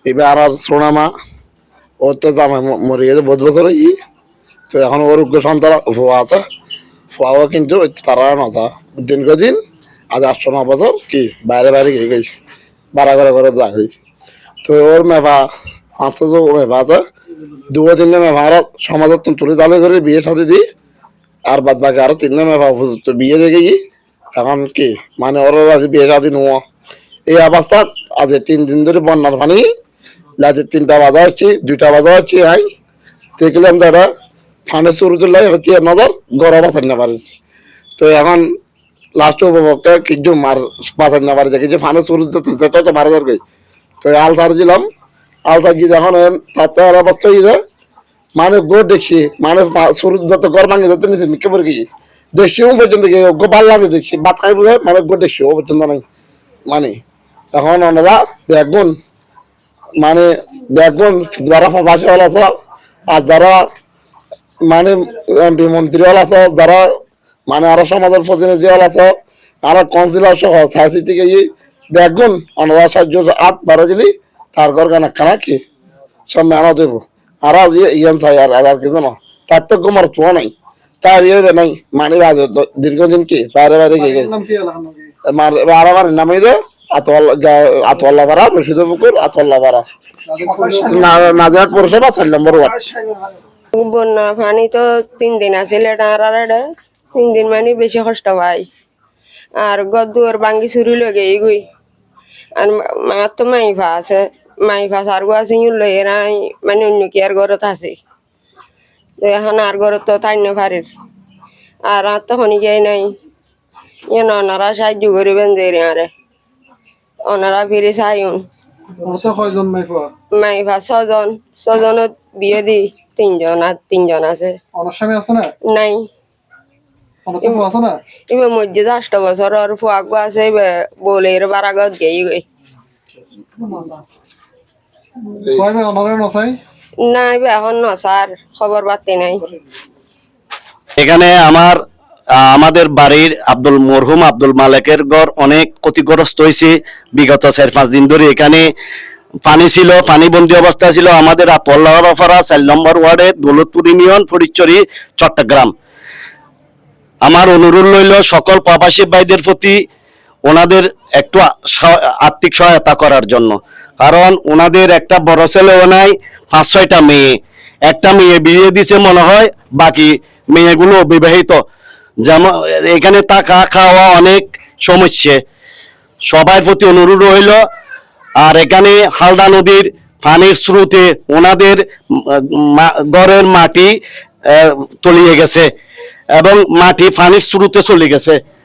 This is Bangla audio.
এবার আর সোনামা ওর তো জামাই মরে গেছে বহুত বছর ই। তো এখন ওর উগ্র সন্তান ফুয়া আছে, ফুয়াও কিন্তু তারা নজা দীর্ঘদিন আজ 8-9 বছর কি বাইরে বাইরে গিয়ে গই বাড়া করে যা গই। তো ওর মেভা 500 মেভা আছে, 2-3 মেভা আর সমাজত তুলে তালে করে বিয়ে সাথে দিই, আর বাদ বাকি আরো 3 মেভা তো বিয়ে দেখে গিয়ে এখন কি মানে ওর আজ বিয়ে সাথে নোয়া এই অবস্থা। আজ 3 দিন ধরে বন্যার পানি রাতে 3টা বাজা হচ্ছে, 2টা বাজা হচ্ছে। আই দেখলাম দাদা ফানে শুরু তুললে এটা 3 নজর গড়া বাঁচান না পারে। তো এখন লাস্ট উপভোক্তা কিছু মার বাঁচান না পারে, দেখি যে ফানে শুরু যেটা তো মারা দরকার। তো আল সার দিলাম, আল সার দিয়ে এখন তাতে আর অবস্থা হয়ে মানে গো দেখছি মানে শুরু যত ঘর ভাঙে যত নিচে মিকে পড়ে গেছি দেখছি ও পর্যন্ত গো ভাল লাগে দেখছি ভাত খাই বোঝে মানে গো দেখছি ও পর্যন্ত নাই। মানে এখন ওনারা ব্যাগুন মানে ব্যাগুন যারা প্রবাসী হল আছে আর যারা মানে এমপি মন্ত্রী হল আছে, যারা মানে আরো সমাজের প্রতিনিধি হল আছে, আরো কাউন্সিলর সহ সাইসি থেকে ব্যাগুন ওনারা সাহায্য 8-12 দিলি তার ঘর কানা খানা কি সব মেহনত দেব। আর আজ ইয়ান চাই আর কিছু না, তার তো গোমার চুয়া নাই, তার ইয়ে নাই মানে দীর্ঘদিন কি বাইরে বাইরে গিয়ে আমার নামে দে আতোয়াল্লা পাড়া, রশিদ পুকুর আতোয়াল্লা পাড়া, নাজিরহাট পৌরসভা 4 নম্বর ওয়ার্ড। বন্যা পানি তো 3 দিন আছিল, এটা 3 দিন মানে বেশি কষ্ট পাই। আর গদুয়ার বাঙ্গি চুরি লগে গই আর মার তো মাইফা আছে, মাইফা সার গো আছে লই নাই মানে অন্য কি আর ঘরত আছে। তো এখন আর ঘরত তো তাই না পারির আর তো হনি যাই নাই। ইয়ান ওনারা সাহায্য করিবেন যে আরে ওনারা ফিরে চাইন। মাইফা 6 জনত বিয়ে দি 3জন আছে। নাই এবার মসজিদ 8 বছর আর ফুয়াগ আছে বলের বারাগত গেই গই না এবার এখন নসার খবর বার্তি নাই। এখানে আমাদের বাড়ির মরহুম আব্দুল মালেকের ঘর অনেক ক্ষতিগ্রস্ত হয়েছে। বিগত 4-5 দিন ধরে এখানে পানি ছিল, পানিবন্দী অবস্থা ছিল। আমাদের আতোয়াল্লাপাড়া 4 নম্বর ওয়ার্ডের দৌলতপুর ইউনিয়ন, ফটিকছড়ি, চট্টগ্রাম। আমার অনুরোধ রইল সকল প্রবাসী ভাইদের প্রতি ওনাদের একটু আর্থিক সহায়তা করার জন্য, কারণ ওনাদের একটা বড় ছেলেও নাই, 5-6টা মেয়ে, একটা মেয়ে বিয়ে দিছে মনে হয়, বাকি মেয়েগুলো বিবাহিত। যেমন এখানে থাকা খাওয়া অনেক সমস্যা, সবার প্রতি অনুরোধ হইল। আর এখানে হালদা নদীর পানির স্রোতে ওনাদের ঘরের মাটি তলিয়ে গেছে এবং মাটি পানির স্রোতে চলে গেছে।